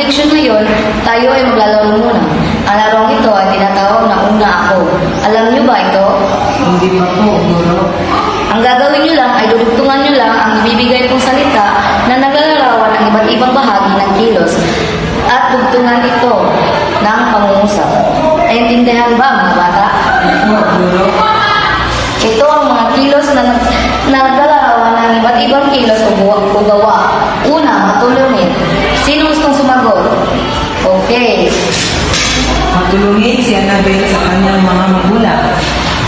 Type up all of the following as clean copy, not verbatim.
leksyon ngayon, tayo ay maglalaro muna. Ang larong ito ay tinatawag na una ako. Alam niyo ba ito? Hindi pa po, Guro. Ang gagawin niyo lang ay dudugtungan niyo lang ang ibibigay kong salita na naglalarawan ng iba't ibang bahagi ng kilos at dugtungan ito ng pangungusap. Naintindihan ba mga bata? Opo, Guro. Ito ang mga kilos na naglalarawan ng iba't ibang kilos o gawa. Una, matulungin. Sino gustong sumagot? Okay. Matulungin si Annabel sa kanyang mga magulang.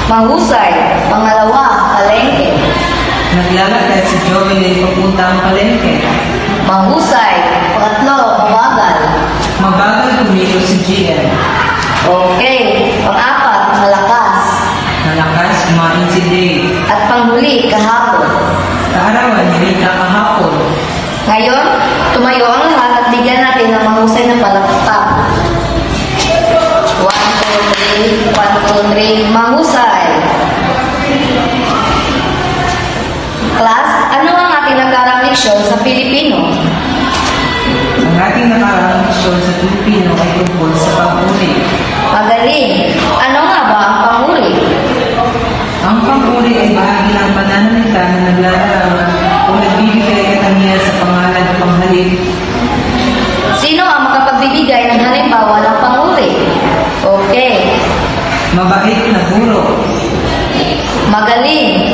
Mahusay. Pangalawa, palengke. Naglalakad si Joey papuntang palengke. Mahusay. Pangatlo, mabagal. Mabagal kumilos si Gian. Okay. Pang-apat, malakas. Malakas kumain si Dave. At panghuli, kahapon. Kaarawan ni Rita kahapon. Ngayon, tumayo ang lahat at bigyan natin ng mahusay na palakpak. 1, 2, 3, 1, 2, 3, mahusay. Class, ano ang ating nakarang leksyon sa Pilipino? Ang ating nakaraang leksyon sa Pilipino ay tungkol sa pag-uri. Magaling. Ano nga ba ang panguri? Ang pag-uri ay bahagi ng pananalita na naglalarawan o nagbibigay katangian sa pangalan o panghalip. Sino ang makapagbibigay ng halimbawa ng panguri? Okay. Mabait na guro. Magaling.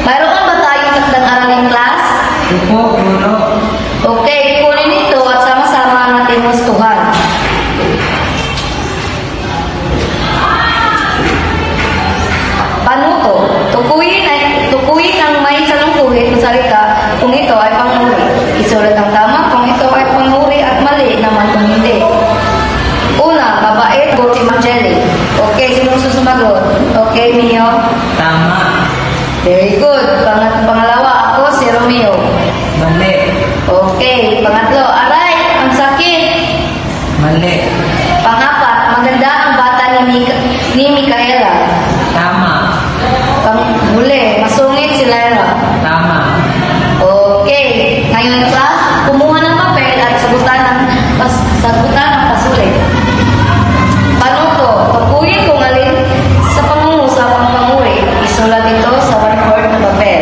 Mayroon ba tayong takdang aralin class? Opo, Guro. Okay, kunin ito at sama-sama natin gustuhan. Panuto. Tukuyin ang may salungkuhit na salita kung ito ay panguri. Isulat ang tama kung ito ay panguri at mali naman kung hindi. Una, mabait, guro si Marjelly. Okay, sino susumagot? Okay, Mio? Tama. Very good. Pangalawa, ako si Romeo. Mali. Okay, pangatlo, aray, ang sakit. Mali. Pangapat, maganda ang bata ni Micaela. Tama. Panghuli, masungit si Lyra. Tama. Okay, ngayon class, kumuha ng papel at sagutan ng pasulit. Panuto, pagkuhin kung alin sa pangungusap ang panguri. Isulat ito sa 1/4 na papel.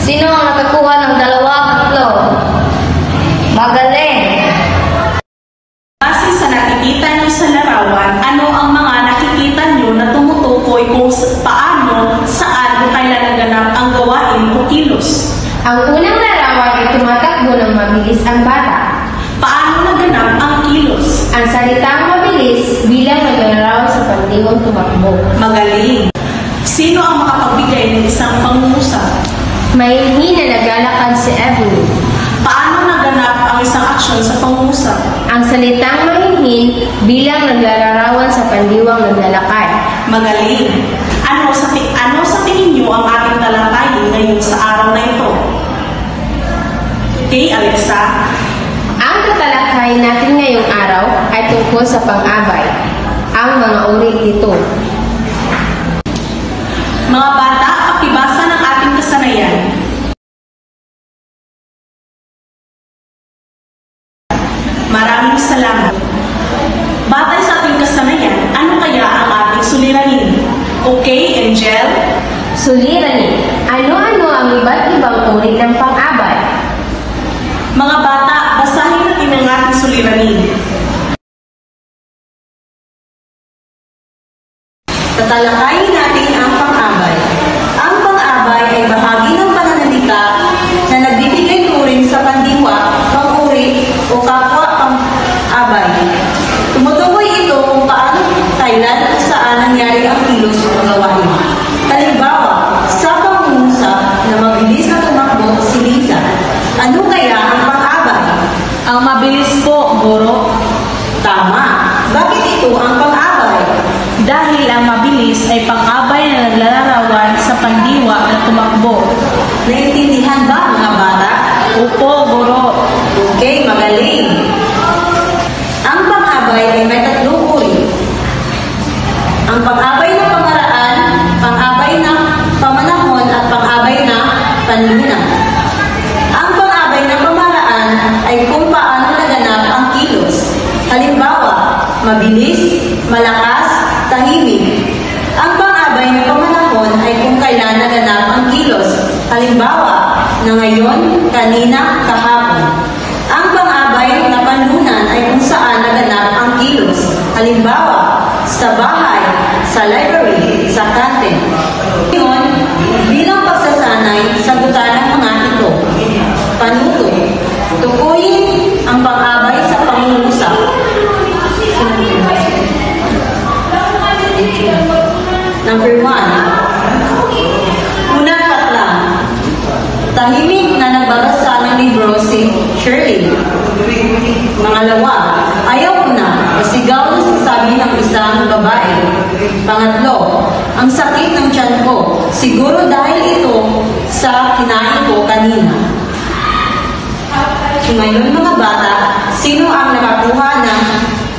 Sino ang nakakuha ng 2, 3? Magaling! Base sa nakikita niyo sa larawan, ano ang mga nakikita niyo na tumutukoy kung paano, saan o kailan naganap ang gawain o kilos? Ang unang larawan ay tumatakbo ng mabilis ang bata. Paano naganap ang kilos? Ang salitang mabilis bilang naglalarawan sa pandiwang tumakbo. Magaling. Sino ang makapagbigay ng isang pangungusap? Mahinhin na naglalakad si Evelyn. Paano naganap ang isang aksyon sa pangungusap? Ang salitang mahinhin bilang naglalarawan sa pandiwang naglalakad. Magaling. Ano sa tingin niyo ang ating talakayin ngayon sa araw na ito? Okay, Alexa. Ang tatalakayin natin ngayong araw ay tungkol sa pang-abay. Ang mga uri nito. Mga bata, pakibasa ng ating kasanayan. Maraming salamat. Batay sa ating kasanayan, ano kaya ang ating suliranin? Okay, Angel? Suliranin. Ano-ano ang iba't ibang uri ng pang-abay? Mga bata, basahin natin ang ating suliranin. Tatalakayin natin ang pang-abay. Ang pang-abay ay bahagi ng pananalita na nagbibigay turing sa pandiwa, pang-uri o kapwa pang-abay. Tumutukoy ito kung paano, kailan at saan nangyari ang kilos o gawain. Halimbawa, sa pangungusap na mabilis na tumakbo si Lisa. Ano kaya ang pang-abay? Ang mabilis po, Guro. Tama. Bakit ito ang pang-abay? Dahil ang mabilis ay pang-abay na naglalarawan sa pandiwa na tumakbo. Naintindihan ba, mga bata? Opo, Guro. Okay, magaling. Ang pang-abay ay may 3 uri. Ang pang-abay na pamaraan, pang-abay na pamanahon at pang-abay na panlipunan. Ang pang-abay na pamaraan mabilis, malakas, tahimik. Ang pang-abay na pamanahon ay kung kailan naganap ang kilos. Halimbawa, na ngayon, kanina, kahapon. Ang pang-abay na panunan ay kung saan naganap ang kilos. Halimbawa, sa bahay, sa library, sa kantin. Ngayon, bilang pagsasanay, sagutan ang mga ito. Panuto. Tukuyin ang pang-abay sa pangungusap. Number 1. Unang patlang. Tahimik na nagbabasa ng libro si Shirley. Pangalawa, ayaw ko na, masigaw na sasabi ng isang babae. Pangatlo, ang sakit ng tiyan ko, siguro dahil ito sa kinain ko kanina. Ngayon mga bata, sino ang nakakuha ng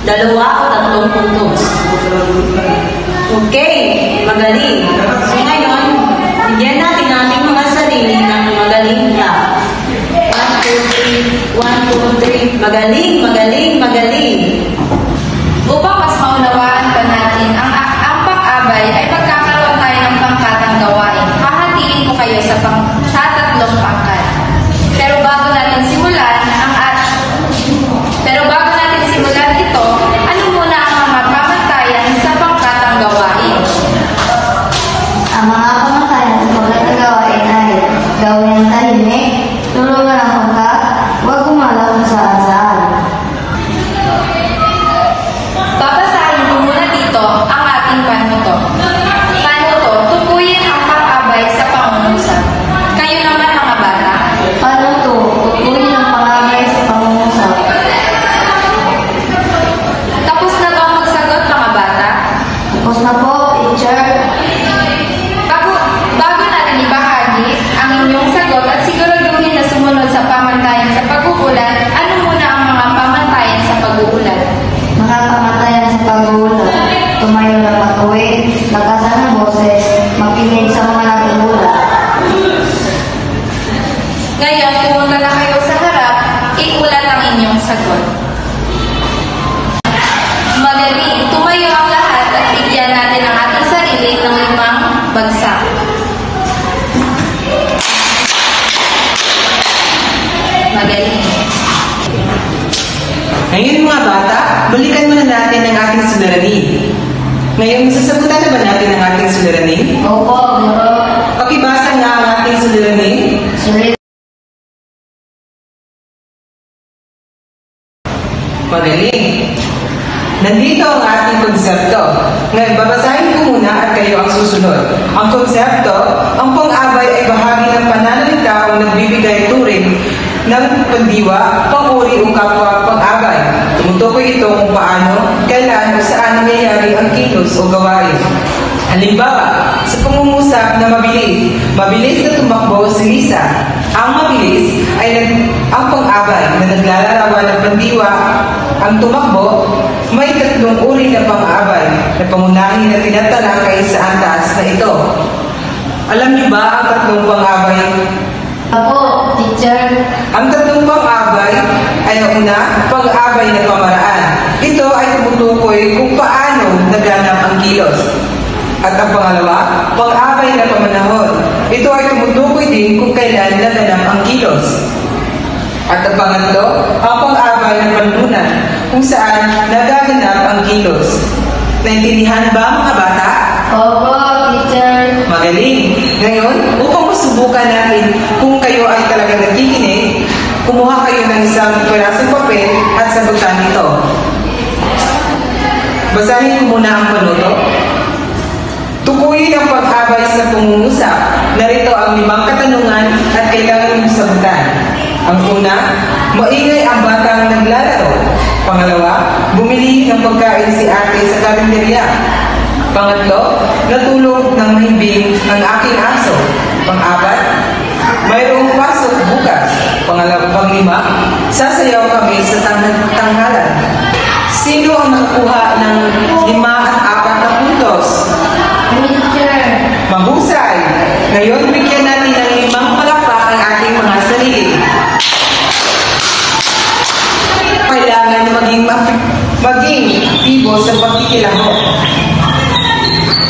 2 o 3 puntos? Okay, magaling. So ngayon, bigyan natin natin mga sarili ng magaling ka. 1, 2, 3, 1, 2, 3. Magaling, magaling, magaling. Upang mas maunawaan pa natin ang pang-abay ay pagkakaroon tayo ng pangkatang gawain. Hahatiin ko kayo sa 3 pangkat. Pero bago natin simulan ito, ano muna ang mga pamantayan sa pangkatang gawain? Ang mga pamantayan sa pangkatang gawain ay gawin ng tahimik, tulungan ang pangkat, huwag gumalaw kung saan-saan. Babasahin ko muna dito ang ating panuto. Panuto, tukuyin ang pang-abay sa pangungusap. Kayo naman mga bata. Panuto, tukuyin ang pang-abay sa pangungusap. Tapos na ba ang magsagot mga bata? Tapos na po, teacher. Bago natin ibahagi ang inyong sagot at siguraduhin na sumunod sa pamantayan sa pag-uulat, ano muna ang mga pamantayan sa pag-uulat? Mga pamantayan sa pag-uulat. Tumayo na patuwid, lakasan ng boses, makinig sa mga nag-uulat. Ngayon, pumunta na kayo sa harap, iulat ang inyong sagot. Magaling, tumayo ang lahat at bigyan natin ang ating sarili ng 5 bagsak. Magaling. Ngayon mga bata, balikan muna natin ang ating suliranin. Ngayon, sasagutan na ba natin ang ating suliranin? Opo, guro. Pakibasa nga ang ating suliranin. Sulit. Magaling. Nandito ang ating konsepto. Ngayon, babasahin ko muna at kayo ang susunod. Ang konsepto, ang pang-abay ay bahagi ng pananalita o nagbibigay turing ng pandiwa, pang-uri o kapwa pang-abay. Tumutukoy ito kung paano, kailan o saan nangyayari ang kilos o gawain. Halimbawa, sa pangungusap na mabilis na tumakbo si Lisa. Ang mabilis ay ang pang-abay na naglalarawan ng pandiwa. Ang tumakbo, may 3 uri na pang-abay na pangunahin na tinatalakay sa antas na ito. Alam niyo ba ang 3 pang-abay? Opo, teacher. Ang 3 pang-abay ay ang una, pang-abay na pamaraan. Ito ay tumutukoy kung paano naganap ang kilos. At ang pangalawa, pang-abay na pamanahon. Ito ay tumutukoy din kung kailan naganap ang kilos. At ang pangatlo, ang pang-abay na panunan, kung saan nagaganap ang kilos. Naintindihan ba mga bata? Opo, teacher. Magaling! Ngayon, upang masubukan natin kung kayo ay talaga nagkikinig, kumuha kayo ng isang pirasong papel at sagutan ito. Basahin ko muna ang panuto. Tukuyin ang pag-abay sa pangungusap. Narito ang 5 katanungan at kailangan mong sagutan. Ang una, maingay ang batang naglalaro. Pangalawa, bumili ng pagkain si ate sa karinderya. Pangatlo, natulog ng mahimbing ang aking aso. Pang-4, mayroong pasok bukas. Pang-5, sasayaw kami sa tanghalan. Sino ang nakakuha ng 5 at 4 na puntos? Teacher. Mahusay! Ngayon, bigyan natin ng 5 palakpak ang ating mga sarili. Kailangan maging maging aktibo sa pagkikilahok.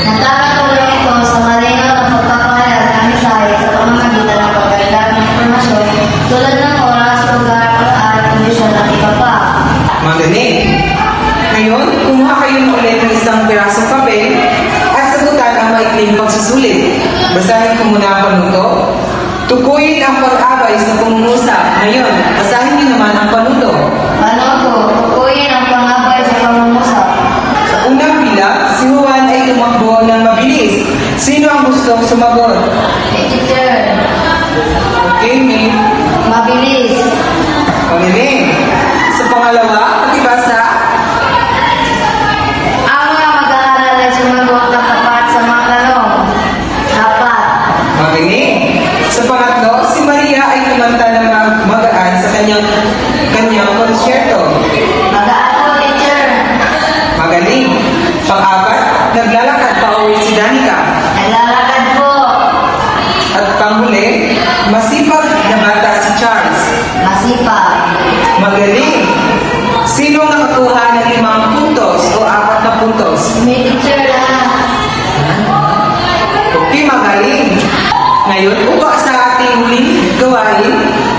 Nagkakatulong ito sa malinaw na pagpapahayag ng mensahe sa pamamagitan ng pagdadala ng impormasyon tulad ng oras, lugar, at kondisyon at iba pa. Magaling! Ngayon, kumuha kayo na ulit ng isang pirasong papel at sagutan ang maikling pagsusulit. Basahin ko muna ang panuto. Tukuyin ang pag-abay sa pangungusap. Ngayon, basahin niyo naman ang panuto. Panuto, tukuyin ang pangabay sa pangungusap. Sa unang bilang, si Juan ay tumakbo ng mabilis. Sino ang gustong sumagot? Teacher, Okay, May. mabilis. Magaling! Sa pangalawa, pakibasa. Ang mga mag-aaral ay sumagot na tapat sa mga tanong. Dapat. Magaling! Sa pangatlo, si Maria ay kumanta ng magaan sa kanyang konsyerto. Magaan po, teacher. Magaling! Pang-apat, naglalakad pa uwi si Danica. Naglalakad po. At panghuli, masipag na bata si Charles. Masipag. Magaling! Sino nakakuha ng 5 puntos o 4 na puntos? May teacher lahat. Okay, magaling! Ngayon, upang sa ating huling gawain,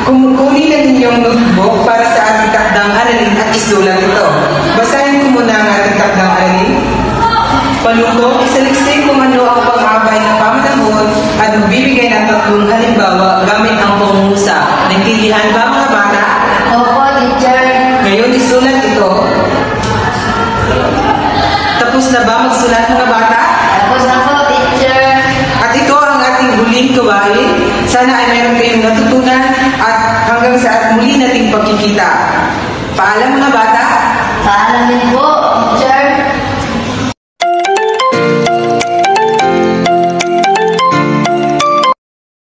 kumukunin na ninyong notebook para sa ating takdang aralin at isulat ito. Basahin ko muna ang ating takdang aralin. Panuto, isaliksik kung ano ang pang-abay ng pamanahon at magbibigay ng 3 halimbawa gamit ang pangungusap. Naintindihan ba mga bata? Opo, teacher. Ngayon, isulat ito. Tapos na ba magsulat mga bata? Tapos na po, teacher. At ito ang ating huling gawain. Sana ay meron kayong natutunan at hanggang sa muli nating pagkikita. Paalam mga bata! Paalam din po.